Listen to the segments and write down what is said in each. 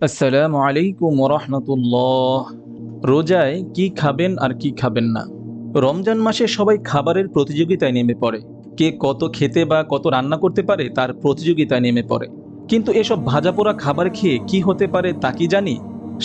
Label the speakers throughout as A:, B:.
A: আসসালামু আলাইকুম ওরহমতুল্লাহ। রোজায় কি খাবেন আর কি খাবেন না। রমজান মাসে সবাই খাবারের প্রতিযোগিতায় নেমে পড়ে। কে কত খেতে বা কত রান্না করতে পারে তার প্রতিযোগিতায় নেমে পড়ে। কিন্তু এসব ভাজাপোড়া খাবার খেয়ে কি হতে পারে তা কি জানি।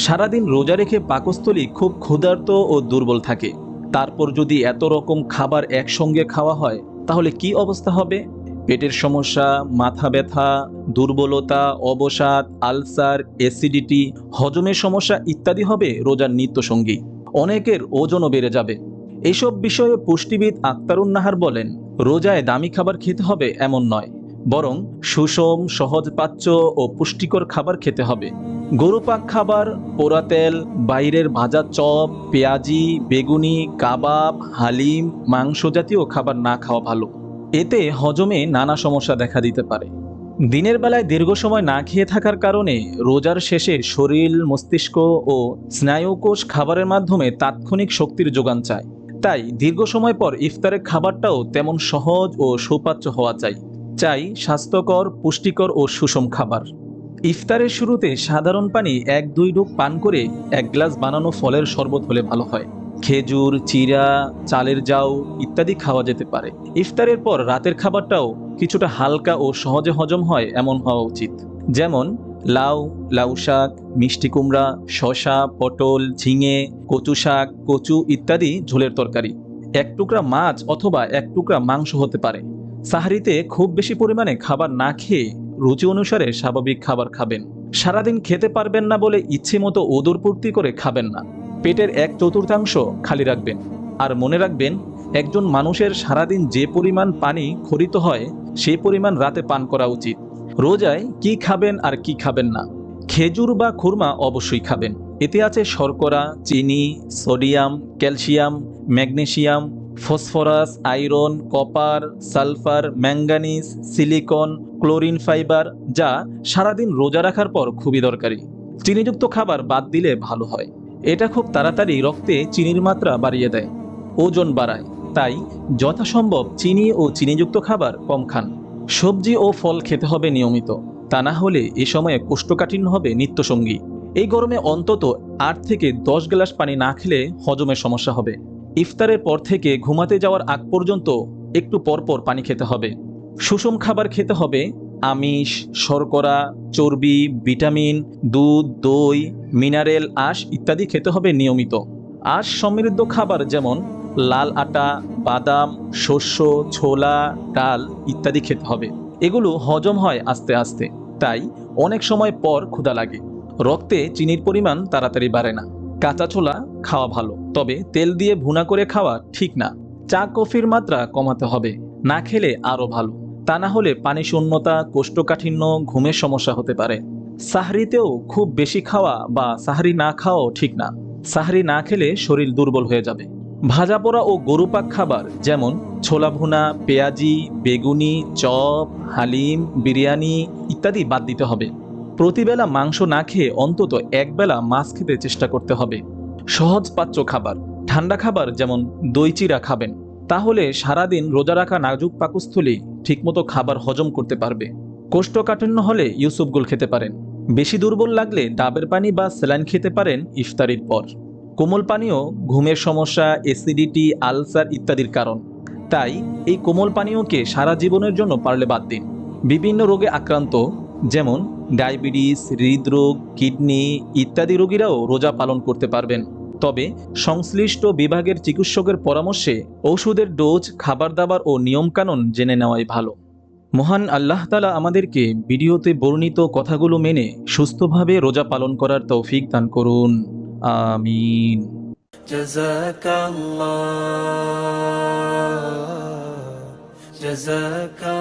A: সারাদিন রোজা রেখে পাকস্থলী খুব ক্ষুধার্ত ও দুর্বল থাকে। তারপর যদি এত রকম খাবার একসঙ্গে খাওয়া হয় তাহলে কি অবস্থা হবে। পেটের সমস্যা, মাথা ব্যথা, দুর্বলতা, অবসাদ, আলসার, অ্যাসিডিটি, হজমের সমস্যা ইত্যাদি হবে রোজার নিত্যসঙ্গী। অনেকের ওজনও বেড়ে যাবে। এইসব বিষয়ে পুষ্টিবিদ আক্তারুন নাহার বলেন, রোজায় দামি খাবার খেতে হবে এমন নয়, বরং সুষম, সহজপাচ্য ও পুষ্টিকর খাবার খেতে হবে। গরুপাক খাবার, পোড়া তেল, বাইরের ভাজা চপ, পেঁয়াজি, বেগুনি, কাবাব, হালিম, মাংস জাতীয় খাবার না খাওয়া ভালো। এতে হজমে নানা সমস্যা দেখা দিতে পারে। দিনের বেলায় দীর্ঘ সময় না খেয়ে থাকার কারণে রোজার শেষে শরীর, মস্তিষ্ক ও স্নায়ুকোষ খাবারের মাধ্যমে তাৎক্ষণিক শক্তির যোগান চায়। তাই দীর্ঘ সময় পর ইফতারের খাবারটাও তেমন সহজ ও সুপাচ্য হওয়া চাই স্বাস্থ্যকর, পুষ্টিকর ও সুষম খাবার। ইফতারের শুরুতে সাধারণ পানি 1-2 ঢোক পান করে 1 গ্লাস বানানো ফলের শরবত হলে ভালো হয়। খেজুর, চিরা, চালের জাউ ইত্যাদি খাওয়া যেতে পারে। ইফতারের পর রাতের খাবারটাও কিছুটা হালকা ও সহজে হজম হয় এমন হওয়া উচিত। যেমন লাউ, লাউ শাক, মিষ্টি কুমড়া, শসা, পটল, ঝিঙে, কচু শাক, কচু ইত্যাদি ঝোলের তরকারি। 1 টুকরা মাছ অথবা 1 টুকরা মাংস হতে পারে। সাহরিতে খুব বেশি পরিমাণে খাবার না খেয়ে রুচি অনুসারে স্বাভাবিক খাবার খাবেন। সারাদিন খেতে পারবেন না বলে ইচ্ছে মতো ওদরপূর্তি করে খাবেন না। পেটের 1/4 খালি রাখবেন। আর মনে রাখবেন, একজন মানুষের সারাদিন যে পরিমাণ পানি খরিত হয় সেই পরিমাণ রাতে পান করা উচিত। রোজায় কি খাবেন আর কি খাবেন না। খেজুর বা খুরমা অবশ্যই খাবেন। এতে আছে শর্করা, চিনি, sodium, calcium, magnesium, phosphorus, iron, copper, sulphur, manganese, silicon, chlorine, fibre, যা সারাদিন রোজা রাখার পর খুবই দরকারি। চিনিযুক্ত খাবার বাদ দিলে ভালো হয়। এটা খুব তাড়াতাড়ি রক্তে চিনির মাত্রা বাড়িয়ে দেয়, ওজন বাড়ায়। তাই যথাসম্ভব চিনি ও চিনিযুক্ত খাবার কম খান। সবজি ও ফল খেতে হবে নিয়মিত। তা না হলে এ সময়ে কোষ্ঠকাঠিন্য হবে নিত্যসঙ্গী। এই গরমে অন্তত 8 থেকে 10 গ্লাস পানি না খেলে হজমের সমস্যা হবে। ইফতারের পর থেকে ঘুমাতে যাওয়ার আগ পর্যন্ত একটু পরপর পানি খেতে হবে। সুষম খাবার খেতে হবে। আমিষ, শর্করা, চর্বি, ভিটামিন, দুধ, দই, মিনারেল, আঁশ ইত্যাদি খেতে হবে নিয়মিত। আঁশ সমৃদ্ধ খাবার যেমন লাল আটা, বাদাম, শস্য, ছোলা, ডাল ইত্যাদি খেতে হবে। এগুলো হজম হয় আস্তে আস্তে, তাই অনেক সময় পর ক্ষুধা লাগে। রক্তে চিনির পরিমাণ তাড়াতাড়ি বাড়ে না। কাঁচা ছোলা খাওয়া ভালো, তবে তেল দিয়ে ভুনা করে খাওয়া ঠিক না। চা কফির মাত্রা কমাতে হবে, না খেলে আরও ভালো। তা না হলে পানি শূন্যতা, কোষ্ঠকাঠিন্য, ঘুমের সমস্যা হতে পারে। সাহরিতেও খুব বেশি খাওয়া বা সাহরি না খাওয়াও ঠিক না। সাহরি না খেলে শরীর দুর্বল হয়ে যাবে। ভাজাপোড়া ও গরুপাক খাবার যেমন ছোলা ভুনা, পেঁয়াজি, বেগুনি, চপ, হালিম, বিরিয়ানি ইত্যাদি বাদ দিতে হবে। প্রতিবেলা মাংস না খেয়ে অন্তত একবেলা মাছ খেতে চেষ্টা করতে হবে। সহজ পাচ্য খাবার, ঠান্ডা খাবার যেমন দই চিরা খাবেন। তাহলে সারাদিন রোজা রাখা নাজুক পাকস্থলী ঠিকমতো খাবার হজম করতে পারবে। কোষ্ঠকাঠিন্য হলে ইউসুফগুল খেতে পারেন। বেশি দুর্বল লাগলে ডাবের পানি বা স্যালাইন খেতে পারেন ইফতারির পর। কোমল পানীয় ঘুমের সমস্যা, অ্যাসিডিটি, আলসার ইত্যাদির কারণ। তাই এই কোমল পানীয়কে সারা জীবনের জন্য পারলে বাদ দিন। বিভিন্ন রোগে আক্রান্ত যেমন ডায়াবেটিস, হৃদরোগ, কিডনি ইত্যাদি রোগীরাও রোজা পালন করতে পারবেন। তবে সংশ্লিষ্ট বিভাগের চিকিৎসকের পরামর্শে ওষুধের ডোজ, খাবার দাবার ও নিয়মকানুন জেনে নেওয়াই ভালো। মহান আল্লাহ তাআলা আমাদেরকে ভিডিওতে বর্ণিত কথাগুলো মেনে সুস্থভাবে রোজা পালন করার তৌফিক দান করুন। আমিন।
B: জাযাকাল্লাহ, জাযাকাল্লাহ।